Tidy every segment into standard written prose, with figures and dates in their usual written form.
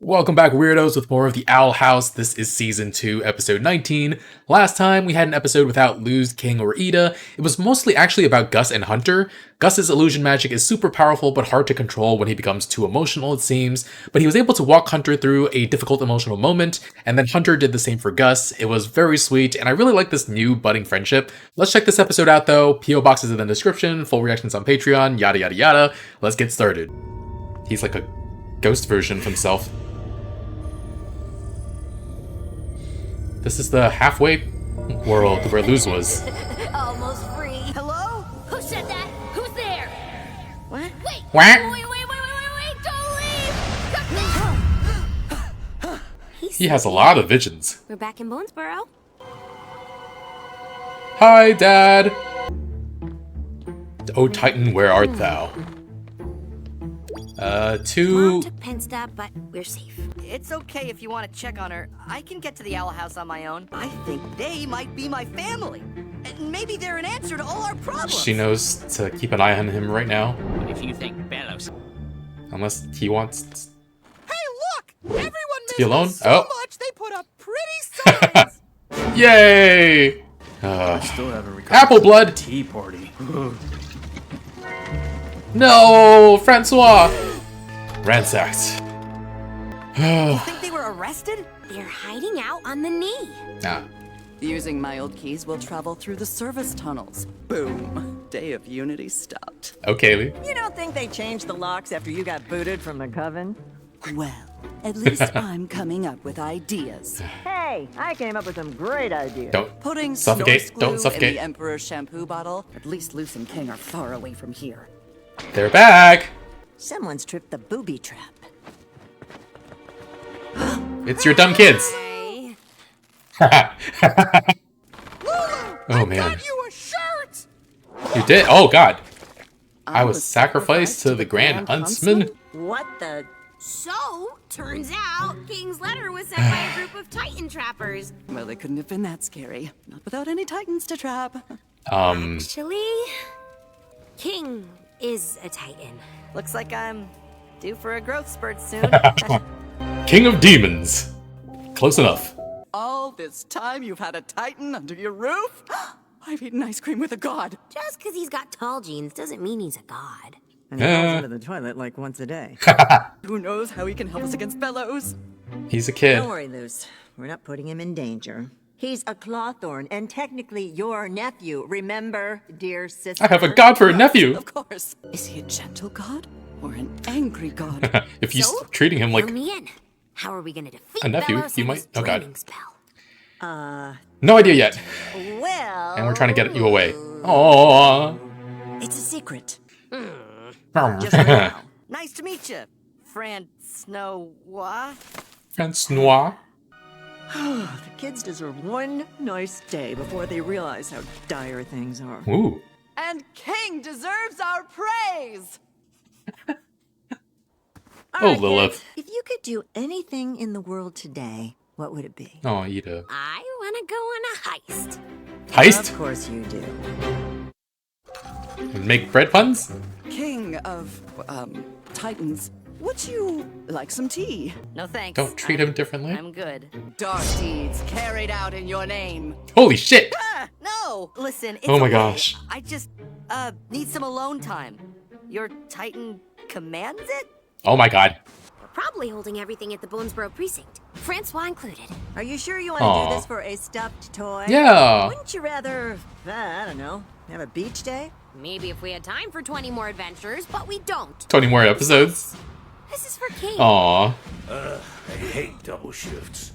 Welcome back, weirdos, with more of the Owl House. This is Season 2, Episode 19. Last time, we had an episode without Luz, King, or Ida. It was mostly actually about Gus and Hunter. Gus's illusion magic is super powerful, but hard to control when he becomes too emotional, it seems. But he was able to walk Hunter through a difficult emotional moment, and then Hunter did the same for Gus. It was very sweet, and I really like this new budding friendship. Let's check this episode out, though. P.O. Box is in the description, full reactions on Patreon, yada yada yada. Let's get started. He's like a ghost version of himself. This is the halfway world where Luz was. Almost free. Hello? Who said that? Who's there? What? Wait! What? Wait! Don't leave! He has a lot of visions. We're back in Bonesboro. Hi, Dad! Oh, Titan, where art thou? Mom took Pensta, but we're safe. It's okay if you want to check on her. I can get to the Owl House on my own. I think they might be my family. And maybe they're an answer to all our problems. She knows to keep an eye on him right now. If you think Bellows... Unless he wants Hey, look! Everyone to be alone. so much they put up pretty signs. Yay! Still haven't recovered Apple from blood! the tea party. No! Francois! Ransacked. You think they were arrested? They're hiding out on the knee. Nah. Using my old keys, we'll travel through the service tunnels. Boom. Day of Unity stopped. Okay, Lee. You don't think they changed the locks after you got booted from the coven? Well, at least I'm coming up with ideas. Hey, I came up with some great ideas. Don't Putting suffocate. Snorse Don't glue suffocate. in the Emperor's shampoo bottle. At least Luce and King are far away from here. They're back! Someone's tripped the booby trap. It's your dumb kids! Hey. Oh man. You a shirt! You did? Oh god. I was sacrificed to the Grand Huntsman? What the? So, turns out, King's letter was sent by a group of Titan trappers. Well, they couldn't have been that scary. Not without any titans to trap. Actually, King is a Titan. Looks like I'm due for a growth spurt soon. King of Demons. Close enough. All this time you've had a titan under your roof? I've eaten ice cream with a god. Just because he's got tall genes doesn't mean he's a god. And he falls into the toilet like once a day. Who knows how he can help us against Bellows? He's a kid. Don't worry, Luce. We're not putting him in danger. He's a Clawthorn and technically your nephew. Remember, dear sister? I have a god for a nephew! Of course. Is he a gentle god or an angry god? If he's So, treating him like Fill me in. How are we gonna defeat a nephew, Bellows he and might- his oh, God. draining spell? no idea yet. Well, And we're trying to get you away. Aww. it's a secret. Just Now. Nice to meet you, Francois. Francois. The kids deserve one nice day before they realize how dire things are. Ooh. And King deserves our praise! Oh, Lilith. If you could do anything in the world today, what would it be? Oh, Ida. I wanna go on a heist. Heist? Of course you do. And make bread puns? King of, Titans, would you like some tea? No thanks. Don't treat him differently. I'm good. Dark deeds carried out in your name. Holy shit! No! Listen, it's Oh my okay. gosh. I just, need some alone time. Your Titan commands it? Oh my god. We're probably holding everything at the Bonesboro precinct, Francois included. Are you sure you want to Aw. do this for a stuffed toy? Yeah. Wouldn't you rather, I don't know, have a beach day? Maybe if we had time for 20 more adventures, but we don't. 20 more episodes. This is for King. Aw. I hate double shifts.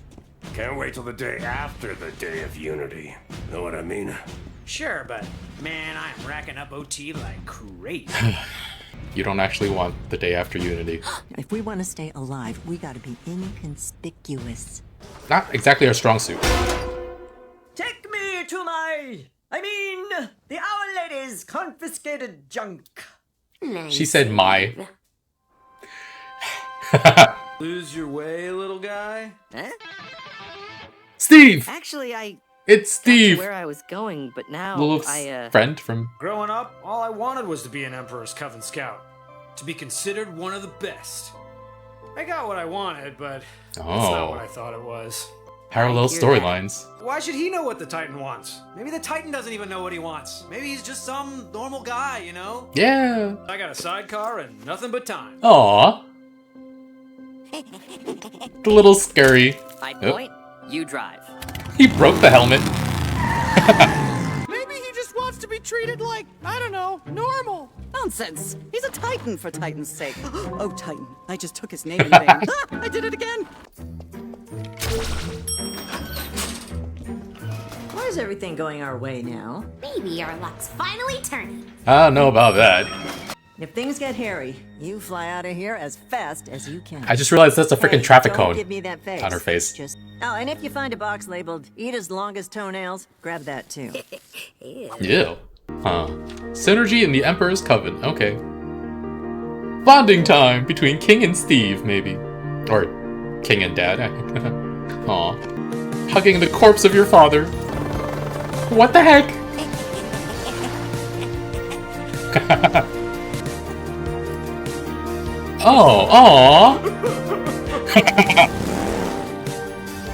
Can't wait till the day after the Day of Unity. Know what I mean? Sure, but man, I'm racking up OT like crazy. You don't actually want the day after Unity. If we want to stay alive, we gotta be inconspicuous. Not exactly our strong suit. Take me to the Owl Lady's confiscated junk. Nice. She said my. Lose your way, little guy? Huh? Steve! Actually, It's got to Steve! where I was going, but now Lilith's friend from... Growing up, all I wanted was to be an Emperor's Coven Scout. To be considered one of the best. I got what I wanted, but that's not what I thought it was. Parallel I hear storylines. Why should he know what the Titan wants? Maybe the Titan doesn't even know what he wants. Maybe he's just some normal guy, you know? Yeah. I got a sidecar and nothing but time. Aw. A little scary. I Oh. point, you drive. He broke the helmet. Maybe he just wants to be treated like, I don't know, normal. Nonsense. He's a Titan, for Titan's sake. Oh, Titan. I just took his name in vain. I did it again. Why is everything going our way now? Maybe our luck's finally turning. I don't know about that. If things get hairy, you fly out of here as fast as you can. I just realized that's a freaking Hey, traffic don't cone give me that face. on her face. Oh, and if you find a box labeled Ida's longest toenails, grab that too. Ew. Huh. Synergy in the Emperor's Coven. Okay. Bonding time between King and Steve, maybe. Or King and Dad. Aw. Hugging the corpse of your father. What the heck? Oh, aw.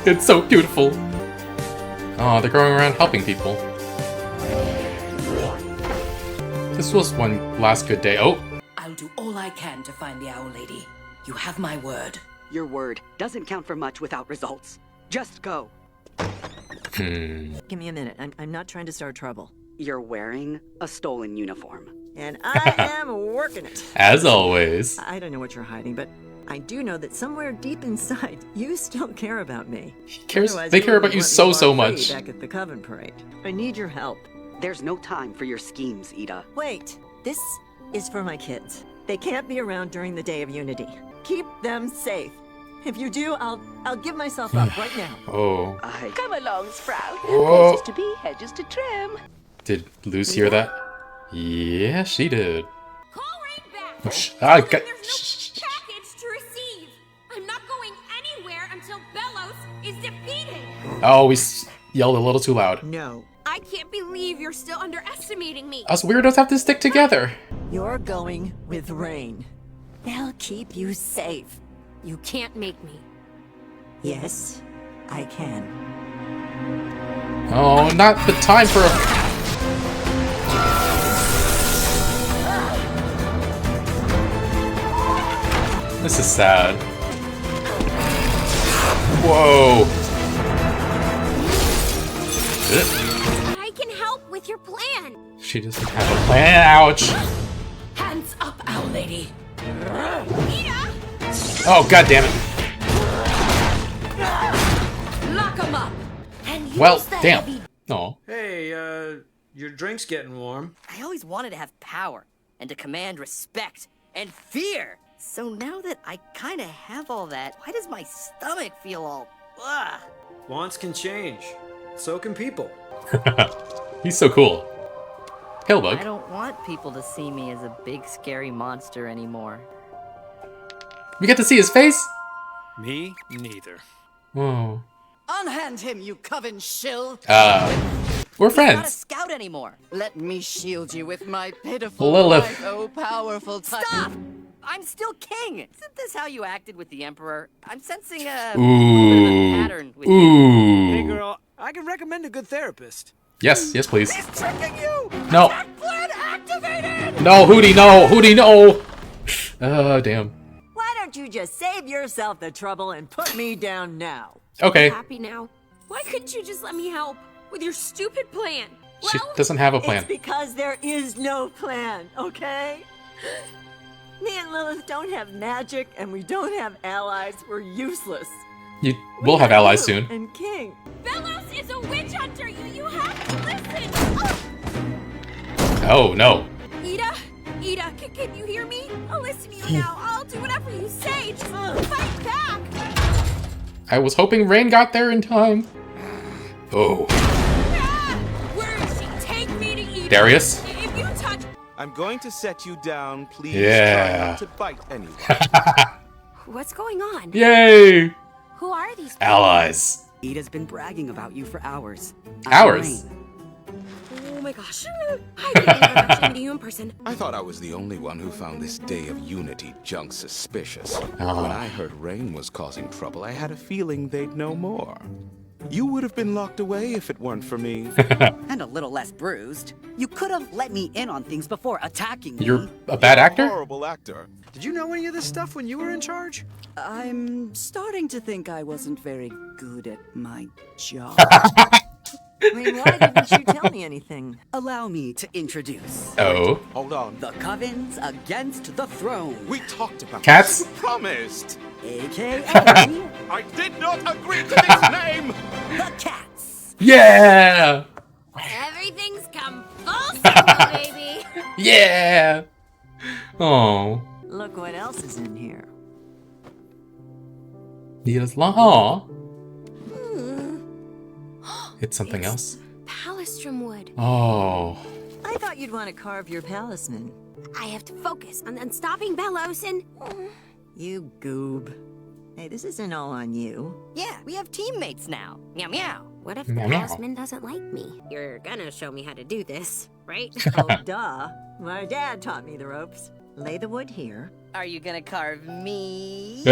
It's so beautiful. Oh, they're going around helping people. This was one last good day. Oh, I'll do all I can to find the Owl Lady. You have my word. Your word doesn't count for much without results. Just go. Give me a minute. I'm not trying to start trouble. You're wearing a stolen uniform. And I am working it. as always. I don't know what you're hiding, but I do know that somewhere deep inside, you still care about me. Otherwise, They you care about wouldn't you let me so walk free much. Back at the Coven Parade. I need your help. There's no time for your schemes, Ida. Wait, this is for my kids. They can't be around during the Day of Unity. Keep them safe. If you do, I'll give myself up right now. Oh. Come along, Sprout. Whoa. Places to be, hedges to trim. Did Luz hear that? Yeah, she did. Call right back. Shh. Tell Ah, them got- there's no package to receive. I'm not going anywhere until Belos is defeated. Oh, we yelled a little too loud. No. I can't believe you're still underestimating me. Us weirdos have to stick together. You're going with Rain. They'll keep you safe. You can't make me. Yes, I can. Oh, not the time for a... This is sad. Whoa. I can help with your plan. She doesn't have a plan. Ouch. Hands up, Owl Lady. Ida! Oh, god damn it. Lock 'em up. And use Well, the damn. heavy- Oh. Hey, your drink's getting warm. I always wanted to have power and to command respect and fear. So now that I kind of have all that, why does my stomach feel all ugh? Wants can change. So can people. He's so cool. Hellbug. I don't want people to see me as a big scary monster anymore. We get to see his face? Me, neither. Oh. Unhand him, you Coven shill! We're He's not a friends. scout anymore. Let me shield you with my pitiful Lilith. light, oh powerful Titan. Stop! I'm still king. Isn't this how you acted with the Emperor? I'm sensing a Ooh. pattern with you. Hey, Ooh. girl, I can recommend a good therapist. Yes, yes, please. He's tricking you! No. Plan activated! No, Hootie, no. Hootie, no. Oh, damn. Why don't you just save yourself the trouble and put me down now? Okay. Happy now. Why couldn't you just let me help with your stupid plan? She Well, doesn't have a It's plan. because there is no plan, okay? Me and Lilith don't have magic, and we don't have allies. We're useless. We'll have allies soon. And King. Belos is a witch hunter. You have to listen. Oh, no. Ida, can you hear me? I'll listen to you now. I'll do whatever you say. Just fight back. I was hoping Rain got there in time. Oh. Ah! Where is she? Take me to Ida. Darius? If you touch... I'm going to set you down. Please Yeah. try not to bite anyone. What's going on? Yay! Who are these people? Allies. Ida's been bragging about you for hours. Hours? I'm Rain. my gosh. I can't believe I'm actually meeting you in person. I thought I was the only one who found this Day of Unity junk suspicious. When I heard Rain was causing trouble, I had a feeling they'd know more. You would have been locked away if it weren't for me. And a little less bruised. You could have let me in on things before attacking me. You're a bad actor? Horrible actor. Did you know any of this stuff when you were in charge? I'm starting to think I wasn't very good at my job. I mean, why didn't you tell me anything? Allow me to introduce Oh. Hold on. the Covens against the throne, We talked about Cats? this. You promised. aka I did not agree to this name. the Cats. Yeah! Everything's come full circle, baby. Yeah! Oh. Look what else is in here. Yes, aw. It's something else. Palistrom wood. Oh. I thought you'd want to carve your palisman. I have to focus on stopping Bellows and... You goob. Hey, this isn't all on you. Yeah, we have teammates now. Meow meow. What if Meow, the meow. talisman doesn't like me? You're gonna show me how to do this, right? Oh, duh. My dad taught me the ropes. Lay the wood here. Are you gonna carve me?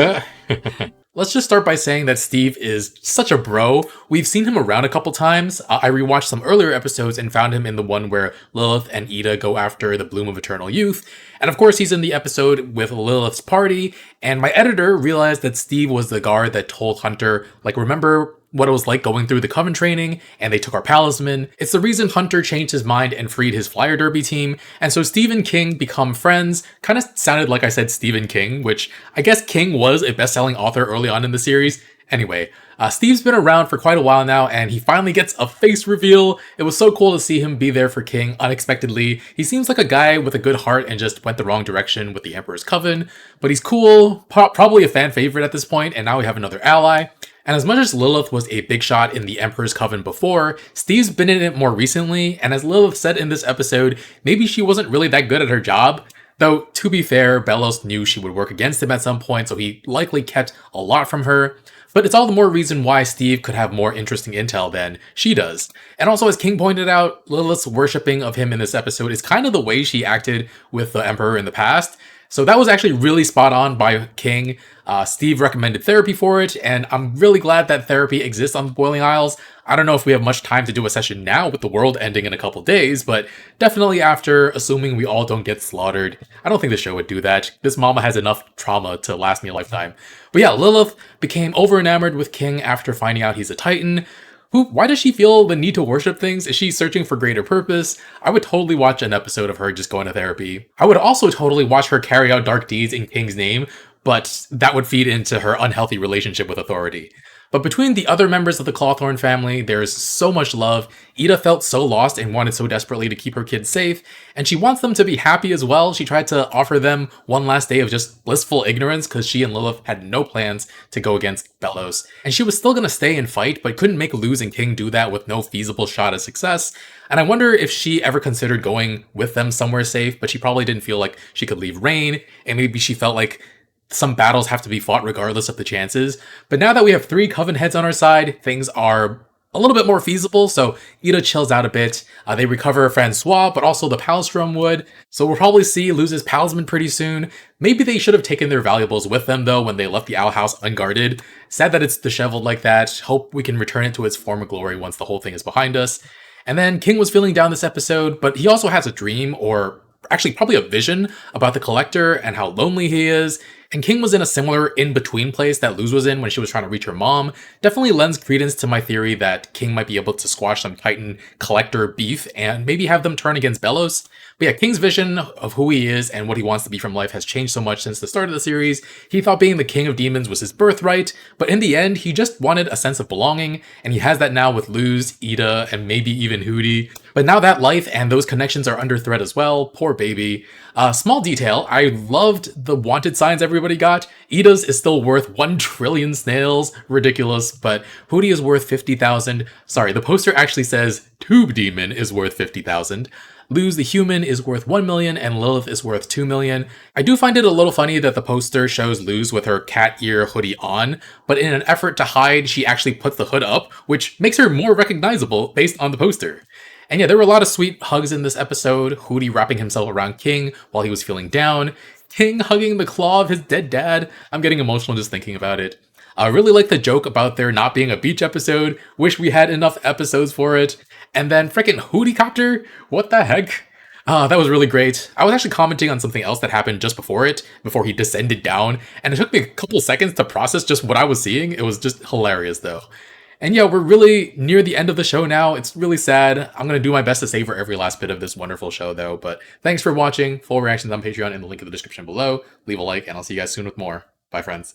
Let's just start by saying that Steve is such a bro. We've seen him around a couple times. I rewatched some earlier episodes and found him in the one where Lilith and Ida go after the Bloom of Eternal Youth. And of course, he's in the episode with Lilith's party. And my editor realized that Steve was the guard that told Hunter, like, remember what it was like going through the Coven training, and they took our palisman. It's the reason Hunter changed his mind and freed his Flyer Derby team, and so Steve and King become friends. Kind of sounded like I said Stephen King, which I guess King was a best-selling author early on in the series. Anyway, Steve's been around for quite a while now, and he finally gets a face reveal. It was so cool to see him be there for King unexpectedly. He seems like a guy with a good heart and just went the wrong direction with the Emperor's Coven, but he's cool, probably a fan favorite at this point, and now we have another ally. And as much as Lilith was a big shot in the Emperor's Coven before, Steve's been in it more recently, and as Lilith said in this episode, maybe she wasn't really that good at her job. Though, to be fair, Bellows knew she would work against him at some point, so he likely kept a lot from her. But it's all the more reason why Steve could have more interesting intel than she does. And also, as King pointed out, Lilith's worshipping of him in this episode is kind of the way she acted with the Emperor in the past. So that was actually really spot on by King. Steve recommended therapy for it, and I'm really glad that therapy exists on the Boiling Isles. I don't know if we have much time to do a session now with the world ending in a couple days, but definitely after, assuming we all don't get slaughtered. I don't think the show would do that. This mama has enough trauma to last me a lifetime. But yeah, Lilith became over-enamored with King after finding out he's a Titan. Why does she feel the need to worship things? Is she searching for greater purpose? I would totally watch an episode of her just going to therapy. I would also totally watch her carry out dark deeds in King's name, but that would feed into her unhealthy relationship with authority. But between the other members of the Clawthorn family, there's so much love. Ida felt so lost and wanted so desperately to keep her kids safe, and she wants them to be happy as well. She tried to offer them one last day of just blissful ignorance because she and Lilith had no plans to go against Bellows. And she was still going to stay and fight, but couldn't make Luz and King do that with no feasible shot at success. And I wonder if she ever considered going with them somewhere safe, but she probably didn't feel like she could leave Rain, and maybe she felt like some battles have to be fought regardless of the chances. But now that we have 3 Coven heads on our side, things are a little bit more feasible, so Ida chills out a bit. They recover Francois, but also the Palistrom wood, so we'll probably see Luz's Palisman pretty soon. Maybe they should have taken their valuables with them, though, when they left the Owl House unguarded. Sad that it's disheveled like that. Hope we can return it to its former glory once the whole thing is behind us. And then King was feeling down this episode, but he also has a dream, or actually probably a vision, about the Collector and how lonely he is. And King was in a similar in-between place that Luz was in when she was trying to reach her mom. Definitely lends credence to my theory that King might be able to squash some Titan Collector beef and maybe have them turn against Bellows. But yeah, King's vision of who he is and what he wants to be from life has changed so much since the start of the series. He thought being the King of Demons was his birthright, but in the end, he just wanted a sense of belonging, and he has that now with Luz, Ida, and maybe even Hootie. But now that life and those connections are under threat as well. Poor baby. Small detail, I loved the wanted signs everybody got. Ida's is still worth 1 trillion snails. Ridiculous, but Hootie is worth 50,000. Sorry, the poster actually says Tube Demon is worth 50,000. Luz the human is worth 1 million and Lilith is worth 2 million. I do find it a little funny that the poster shows Luz with her cat ear hoodie on, but in an effort to hide, she actually puts the hood up, which makes her more recognizable based on the poster. And yeah, there were a lot of sweet hugs in this episode. Hootie wrapping himself around King while he was feeling down. King hugging the claw of his dead dad. I'm getting emotional just thinking about it. I really like the joke about there not being a beach episode. Wish we had enough episodes for it. And then frickin' Hootie Copter? What the heck? That was really great. I was actually commenting on something else that happened just before it, before he descended down, and it took me a couple seconds to process just what I was seeing. It was just hilarious though. And yeah, we're really near the end of the show now. It's really sad. I'm going to do my best to savor every last bit of this wonderful show though. But thanks for watching. Full reactions on Patreon in the link in the description below. Leave a like, and I'll see you guys soon with more. Bye, friends.